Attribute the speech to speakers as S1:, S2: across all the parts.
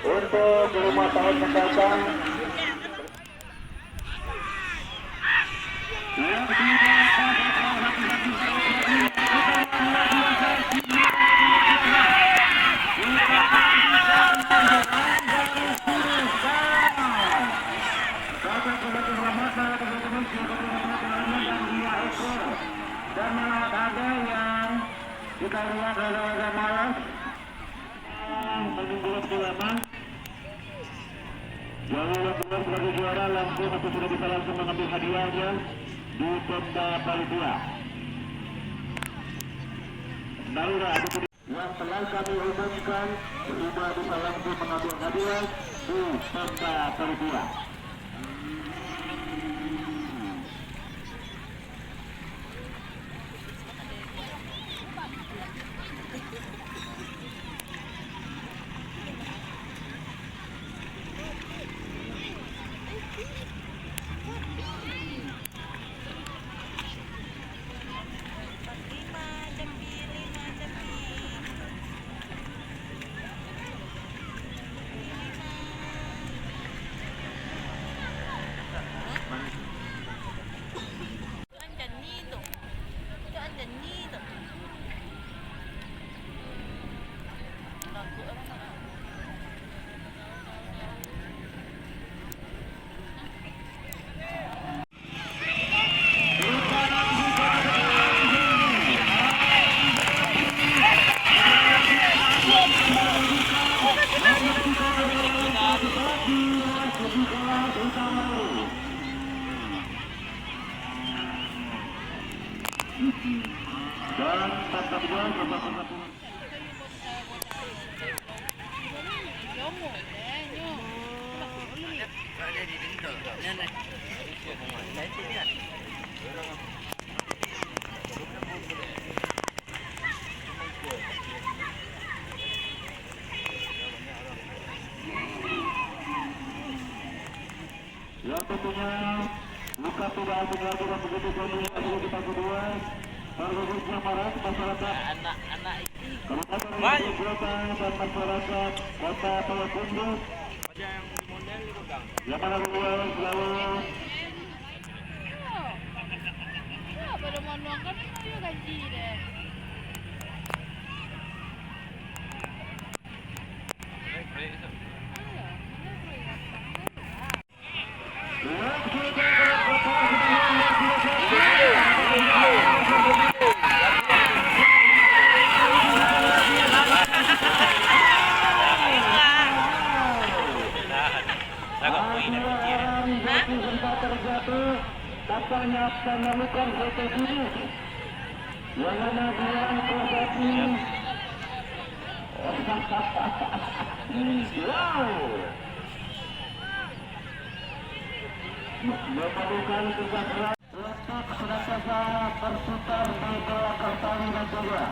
S1: untuk 5 tahun mendatang. Dan ada yang kita lihat agak malas menunggu lama. Jauh yang keluar sebagai juara langsung atau sudah bisa langsung mengambil hadiahnya di tenda panitia. Naura yang telah kami umumkan sudah bisa langsung mengambil hadiah di tenda panitia. Dan tetap bersama yang tentunya bukan tidak asing lagi dan begitu saja kita kedua khususnya masyarakat
S2: anak-anak
S1: Kabupaten Kota dan masyarakat Kota Payakumbuh yang mana beliau selalu
S3: pada mau nuangkan ayo gaji deh.
S1: Katanya akan melakukan rotasi yang mana dia rotasi melakukan tugas berat untuk senantiasa berputar di bawah Kartani dan Jawa.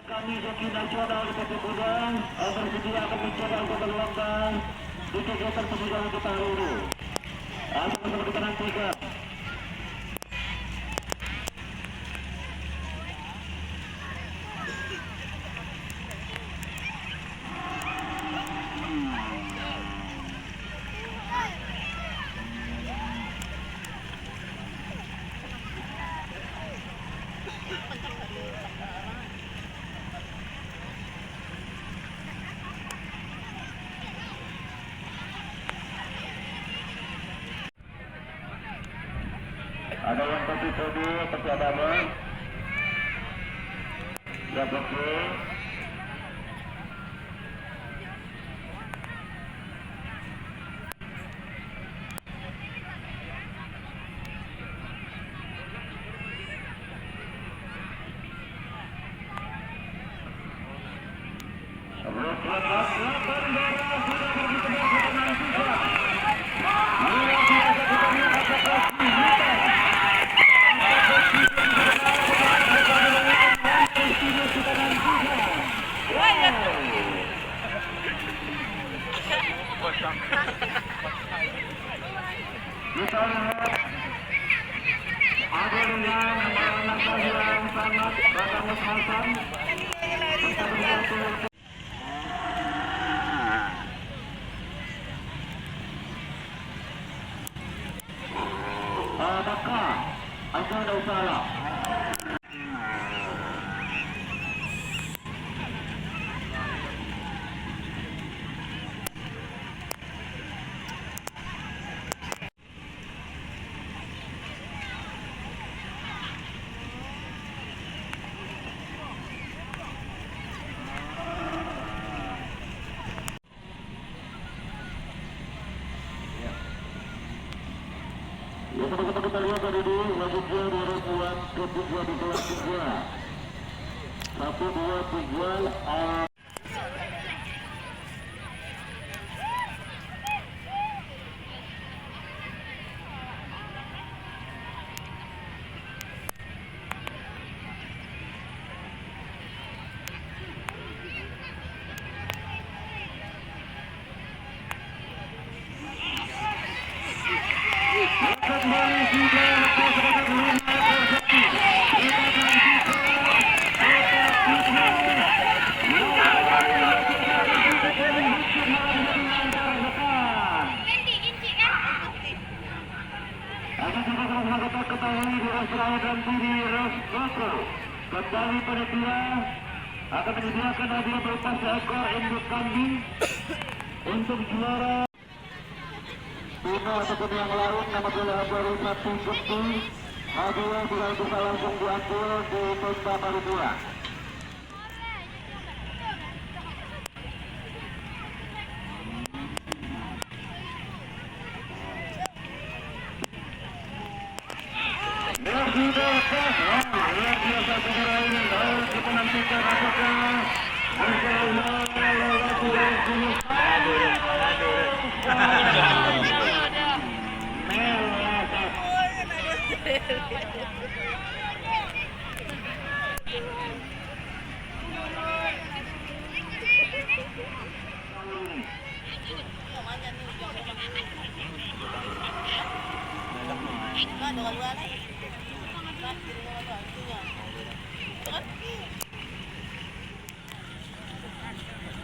S1: Kami joki nasional di Kota Gudang bersedia akan mencoba untuk berlomba di kegiatan pemilihan kita hari ini. Sama-sama kita nantikan. Ada yang kopi-kopi seperti ada apa? Ya kopi. Mas Hasan. Maka asal ada usaha. Ya, teman-teman kita lihat tadi di selanjutnya 2000-an ketiga di kelas 3. 1, 2, 3. Kembali sudah kembali pada dia akan menyediakan hadiah berupa seekor induk kambing untuk juara Tino ataupun yang lain nama bola baru 1 bukti hadiah tidak bisa langsung diambil di pesta panitia. Luar biasa segera ini kita nantikan apakah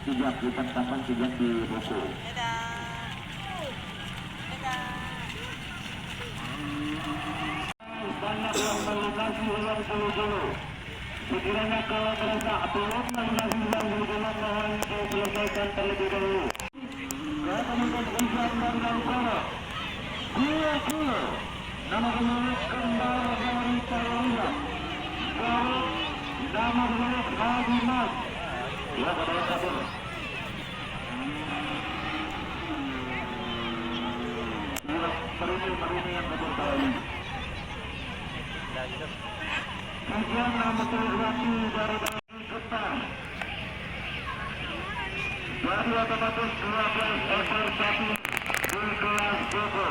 S1: sejak ditangkapan sejak di buku. Banyak yang melunasi uang dulu. Sekiranya kalau merasa belum melunasi uang dulu mohon diselesaikan terlebih dahulu. Ya teman-teman ujian dan Laukara 2 kilo. Nama pemilik kembali dari Tarulia. Garut nama pemilik Haji Mas. Ya saudara kabur. Peruni yang bertahan. Kajian nama terlaki dari Ketan. Jadi otomatis 12 ekor sapi di kelas Joko.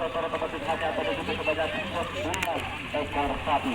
S1: rekor otomatis hanya terjadi kepada 15 ekor sapi.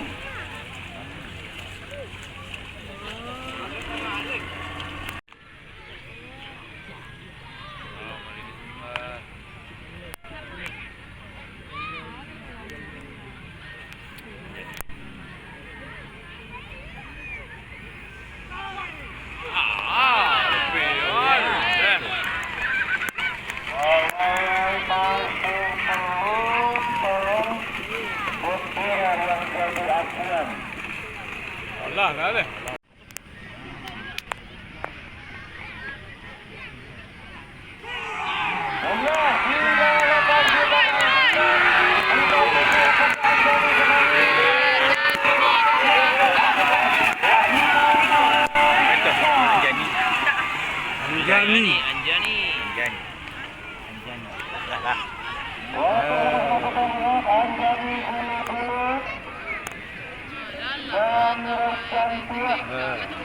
S2: Allah, nggak ada. Anjani.
S3: Jalan lah.